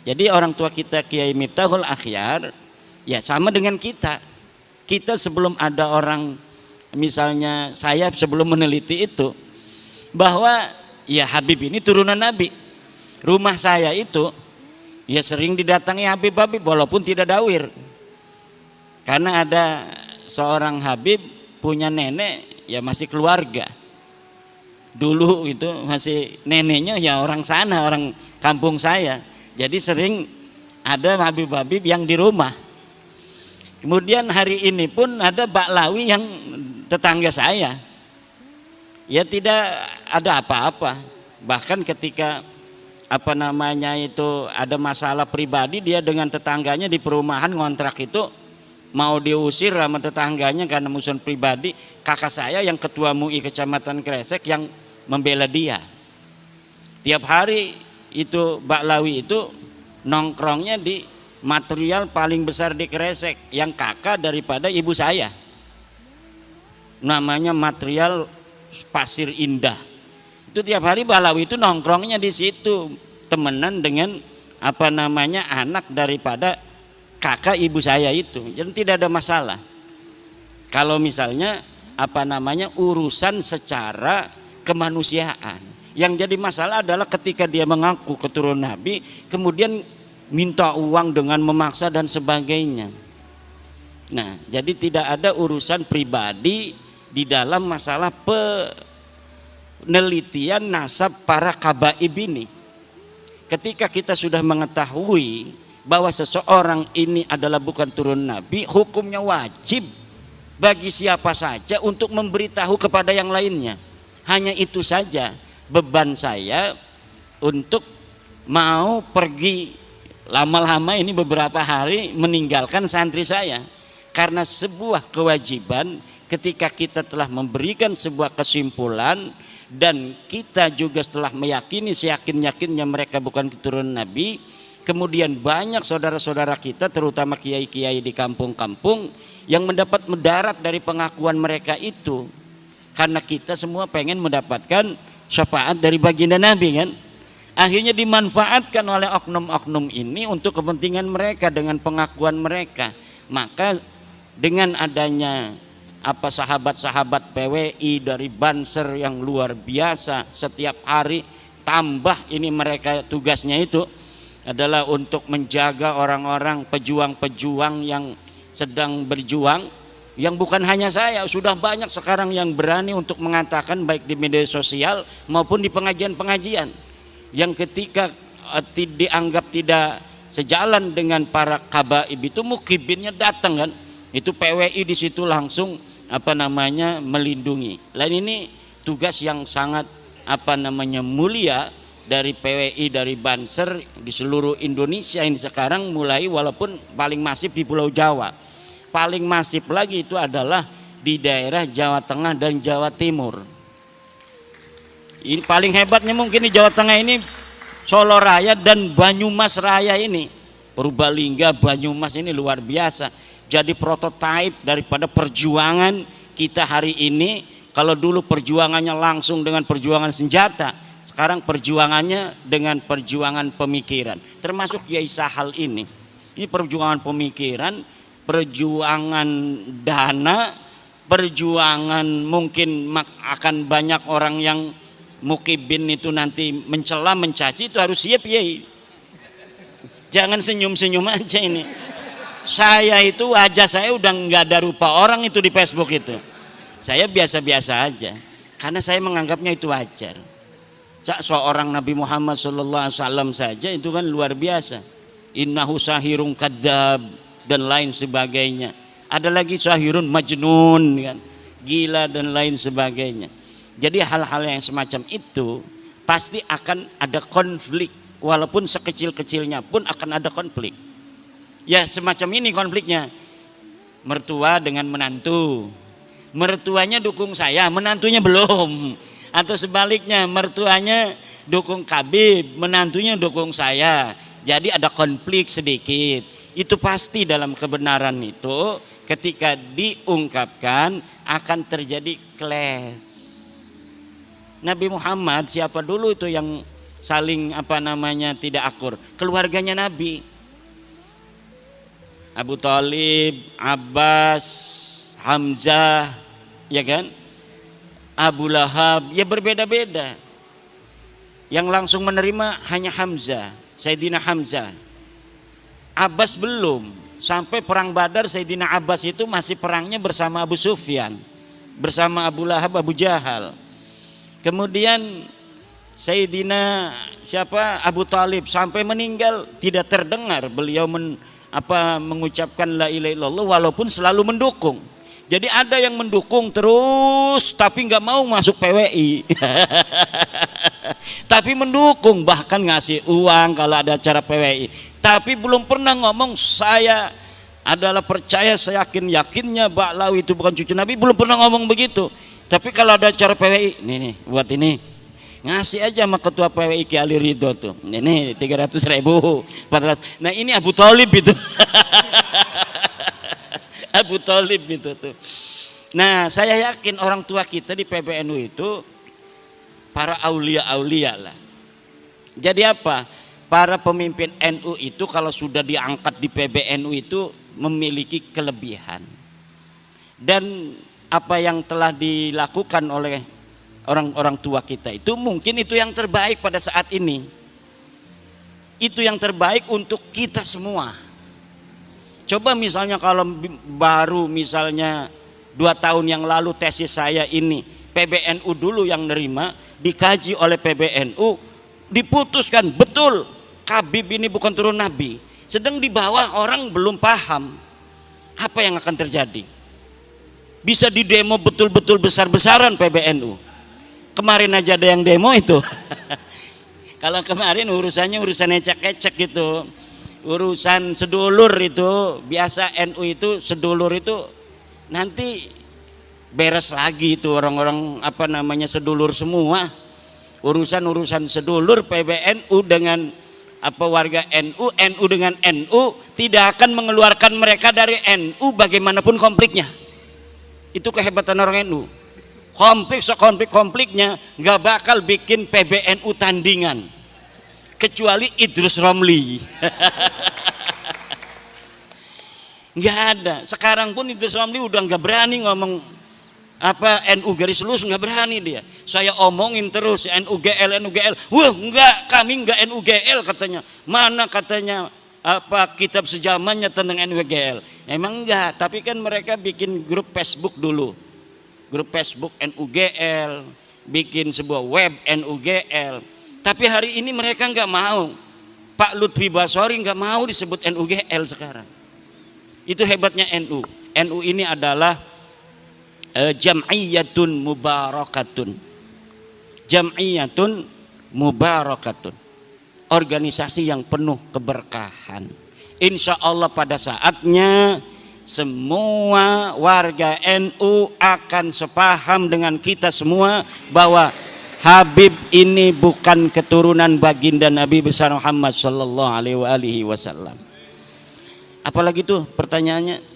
S1: Jadi orang tua kita Kiai Miftahul Akhyar ya sama dengan kita. Kita sebelum ada orang, misalnya saya sebelum meneliti itu, bahwa ya Habib ini turunan Nabi. Rumah saya itu ya sering didatangi Habib-Habib walaupun tidak dawir. Karena ada seorang Habib punya nenek ya masih keluarga. Dulu itu masih neneknya ya orang sana, orang kampung saya. Jadi sering ada Habib-Habib yang di rumah. Kemudian hari ini pun ada Baklawi yang tetangga saya. Ya tidak ada apa-apa. Bahkan ketika itu ada masalah pribadi, dia dengan tetangganya di perumahan ngontrak itu mau diusir sama tetangganya karena musuhan pribadi. Kakak saya yang ketua MUI Kecamatan Kresek yang membela dia. Tiap hari itu Baklawi itu nongkrongnya di material paling besar di Kresek yang kakak daripada ibu saya, namanya material Pasir Indah. Itu tiap hari Baklawi itu nongkrongnya di situ, temenan dengan anak daripada kakak ibu saya itu. Jadi tidak ada masalah. Kalau misalnya urusan secara kemanusiaan. Yang jadi masalah adalah ketika dia mengaku keturunan Nabi, kemudian minta uang dengan memaksa dan sebagainya. Nah, jadi tidak ada urusan pribadi di dalam masalah penelitian nasab para kabaib ini. Ketika kita sudah mengetahui bahwa seseorang ini adalah bukan turun Nabi, hukumnya wajib bagi siapa saja untuk memberitahu kepada yang lainnya. Hanya itu saja beban saya untuk mau pergi lama-lama ini beberapa hari meninggalkan santri saya, karena sebuah kewajiban ketika kita telah memberikan sebuah kesimpulan dan kita juga setelah meyakini seyakin-yakinnya mereka bukan keturunan Nabi, kemudian banyak saudara-saudara kita terutama kiai-kiai di kampung-kampung yang mendapat mudarat dari pengakuan mereka itu, karena kita semua pengen mendapatkan syafaat dari baginda Nabi kan. Akhirnya dimanfaatkan oleh oknum-oknum ini untuk kepentingan mereka dengan pengakuan mereka. Maka dengan adanya sahabat-sahabat PWI dari Banser yang luar biasa, setiap hari tambah ini mereka tugasnya itu adalah untuk menjaga orang-orang pejuang-pejuang yang sedang berjuang. Yang bukan hanya saya, sudah banyak sekarang yang berani untuk mengatakan baik di media sosial maupun di pengajian-pengajian, yang ketika dianggap tidak sejalan dengan para kabaib itu mukibinnya datang kan, itu PWI di situ langsung melindungi. Lain ini tugas yang sangat mulia dari PWI dari Banser di seluruh Indonesia ini sekarang, mulai walaupun paling masif di Pulau Jawa. Paling masif lagi itu adalah di daerah Jawa Tengah dan Jawa Timur. Ini paling hebatnya mungkin di Jawa Tengah ini Solo Raya dan Banyumas Raya ini. Purbalingga, Banyumas ini luar biasa. Jadi prototipe daripada perjuangan kita hari ini. Kalau dulu perjuangannya langsung dengan perjuangan senjata, sekarang perjuangannya dengan perjuangan pemikiran. Termasuk Kiai Sahal ini. Ini perjuangan pemikiran, perjuangan dana, perjuangan mungkin akan banyak orang yang mukibin itu nanti mencela, mencaci, itu harus siap ya. Jangan senyum-senyum aja ini. Saya itu wajah saya udah nggak ada rupa orang itu di Facebook itu. Saya biasa-biasa aja karena saya menganggapnya itu wajar. Seorang Nabi Muhammad SAW saja itu kan luar biasa. Innahu sahirun kadzab dan lain sebagainya. Ada lagi sahirun majnun kan, gila dan lain sebagainya. Jadi hal-hal yang semacam itu pasti akan ada konflik walaupun sekecil-kecilnya pun akan ada konflik. Ya semacam ini konfliknya. Mertua dengan menantu. Mertuanya dukung saya, menantunya belum. Atau sebaliknya, mertuanya dukung Kabib, menantunya dukung saya. Jadi ada konflik sedikit. Itu pasti dalam kebenaran itu ketika diungkapkan akan terjadi clash. Nabi Muhammad siapa dulu itu yang saling tidak akur? Keluarganya Nabi. Abu Thalib, Abbas, Hamzah, ya kan? Abu Lahab, ya berbeda-beda. Yang langsung menerima hanya Hamzah, Sayyidina Hamzah. Abbas belum. Sampai perang Badar Sayyidina Abbas itu masih perangnya bersama Abu Sufyan, bersama Abu Lahab, Abu Jahal. Kemudian Sayyidina Abu Thalib sampai meninggal tidak terdengar beliau mengucapkan la ilaha illallah walaupun selalu mendukung. Jadi ada yang mendukung terus tapi nggak mau masuk PWI. Tapi mendukung, bahkan ngasih uang kalau ada acara PWI. Tapi belum pernah ngomong saya adalah percaya, saya yakinnya Ba'lawi itu bukan cucu Nabi, belum pernah ngomong begitu. Tapi kalau ada acara PWI, nih buat ini, ngasih aja sama ketua PWI Ki Ali Ridho tuh, ini 300.000, 400. Nah ini Abu Thalib itu. Abu Thalib itu tuh. Nah saya yakin orang tua kita di PBNU itu para aulia-aulia lah. Jadi apa? Para pemimpin NU itu kalau sudah diangkat di PBNU itu memiliki kelebihan. Dan apa yang telah dilakukan oleh orang-orang tua kita itu mungkin itu yang terbaik pada saat ini. Itu yang terbaik untuk kita semua. Coba misalnya kalau baru misalnya 2 tahun yang lalu tesis saya ini PBNU dulu yang nerima, dikaji oleh PBNU, diputuskan betul Habib ini bukan turun Nabi. Sedang di bawah orang belum paham apa yang akan terjadi. Bisa di demo betul-betul besar-besaran PBNU. Kemarin aja ada yang demo itu. Kalau kemarin urusannya urusan ecek-ecek gitu. Urusan sedulur itu, biasa NU itu sedulur itu nanti beres lagi itu orang-orang sedulur semua. Urusan sedulur PBNU dengan warga NU, NU dengan NU tidak akan mengeluarkan mereka dari NU bagaimanapun konfliknya. Itu kehebatan orang NU. Konfliknya nggak bakal bikin PBNU tandingan kecuali Idrus Romli. Nggak ada. Sekarang pun Idrus Romli udah nggak berani ngomong NU garis lurus, nggak berani dia. Saya omongin terus NUGL. Wah enggak, kami enggak NUGL katanya. Mana katanya kitab sejamannya tentang NUGL. Emang enggak, tapi kan mereka bikin grup Facebook dulu. Grup Facebook NUGL, bikin sebuah web NUGL. Tapi hari ini mereka enggak mau. Pak Lutfi Basori enggak mau disebut NUGL sekarang. Itu hebatnya NU. NU ini adalah jam'iyatun mubarakatun. Jam'iyatun mubarakatun. Organisasi yang penuh keberkahan. Insya Allah pada saatnya semua warga NU akan sepaham dengan kita semua bahwa Habib ini bukan keturunan baginda Nabi besar Muhammad sallallahu alaihi wasallam. Apalagi tuh pertanyaannya?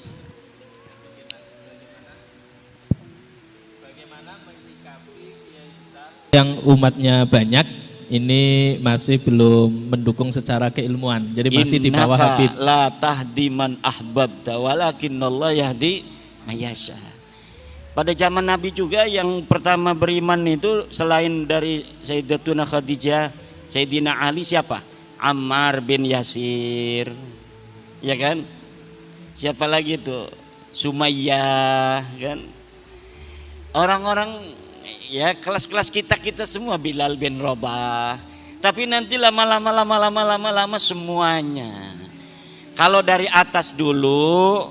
S2: Yang umatnya banyak ini masih belum mendukung secara keilmuan, jadi masih di bawah Habib.
S1: La tahdi man ahbabta walakinallah yahdi mayasha. Pada zaman Nabi juga yang pertama beriman itu selain dari Sayyidatuna Khadijah, Sayyidina Ali siapa? Ammar bin Yasir, ya kan? Siapa lagi tuh? Sumayyah, kan? Orang-orang ya kelas-kelas kita semua, Bilal bin Rabah. Tapi nanti lama-lama semuanya. Kalau dari atas dulu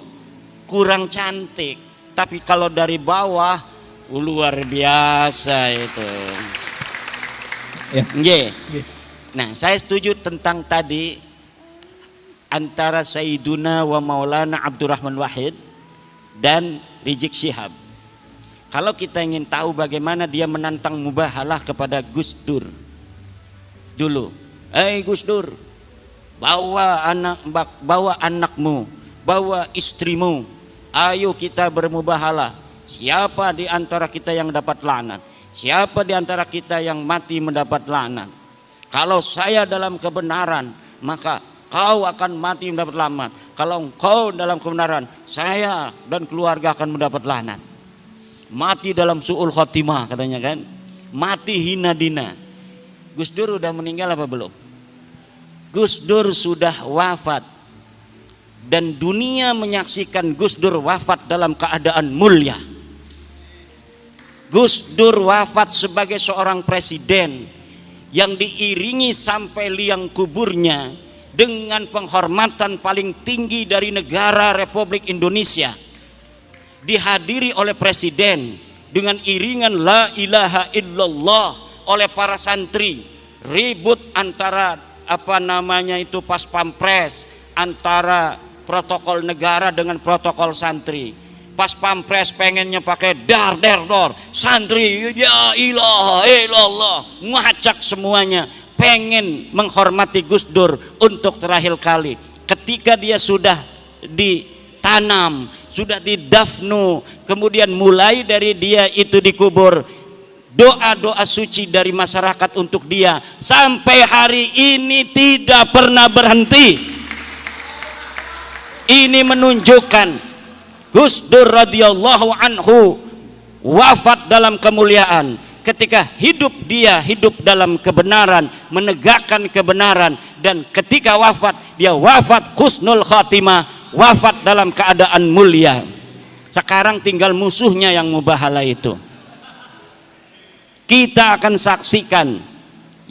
S1: kurang cantik, tapi kalau dari bawah luar biasa itu.
S2: Ya.
S1: Nggih. Nah, saya setuju tentang tadi antara Sayyiduna wa Maulana Abdurrahman Wahid dan Rizik Syihab. Kalau kita ingin tahu bagaimana dia menantang mubahalah kepada Gus Dur dulu, Gus Dur, bawa anakmu, bawa istrimu, ayo kita bermubahalah. Siapa di antara kita yang dapat laknat? Siapa di antara kita yang mati mendapat laknat? Kalau saya dalam kebenaran, maka kau akan mati mendapat laknat. Kalau engkau dalam kebenaran, saya dan keluarga akan mendapat laknat. Mati dalam su'ul khotimah katanya kan. Mati hina dina. Gus Dur udah meninggal apa belum? Gus Dur sudah wafat. Dan dunia menyaksikan Gus Dur wafat dalam keadaan mulia. Gus Dur wafat sebagai seorang presiden yang diiringi sampai liang kuburnya dengan penghormatan paling tinggi dari negara Republik Indonesia, dihadiri oleh presiden dengan iringan la ilaha illallah oleh para santri, ribut antara pas pampres, antara protokol negara dengan protokol santri. Pas pampres pengennya pakai dar, santri ya ilaha illallah, ngacak semuanya, pengen menghormati Gus Dur untuk terakhir kali. Ketika dia sudah ditanam, sudah didafnu, kemudian mulai dari dia itu dikubur, doa-doa suci dari masyarakat untuk dia sampai hari ini tidak pernah berhenti. Ini menunjukkan Gus Dur radhiyallahu anhu wafat dalam kemuliaan. Ketika hidup dia hidup dalam kebenaran, menegakkan kebenaran, dan ketika wafat dia wafat husnul khatimah, wafat dalam keadaan mulia. Sekarang tinggal musuhnya yang mubahalah itu. Kita akan saksikan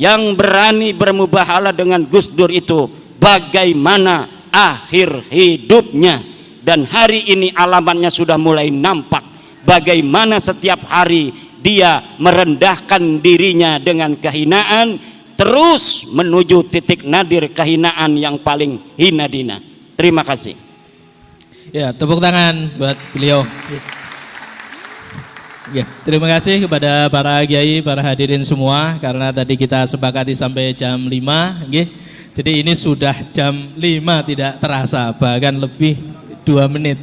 S1: yang berani bermubahalah dengan Gus Dur itu bagaimana akhir hidupnya. Dan hari ini alamannya sudah mulai nampak, bagaimana setiap hari dia merendahkan dirinya dengan kehinaan, terus menuju titik nadir kehinaan yang paling hina dina. Terima kasih.
S2: Ya, tepuk tangan buat beliau. Ya, terima kasih kepada para kiai, para hadirin semua, karena tadi kita sepakati sampai jam 5, nggih. Jadi ini sudah jam 5 tidak terasa, bahkan lebih 2 menit.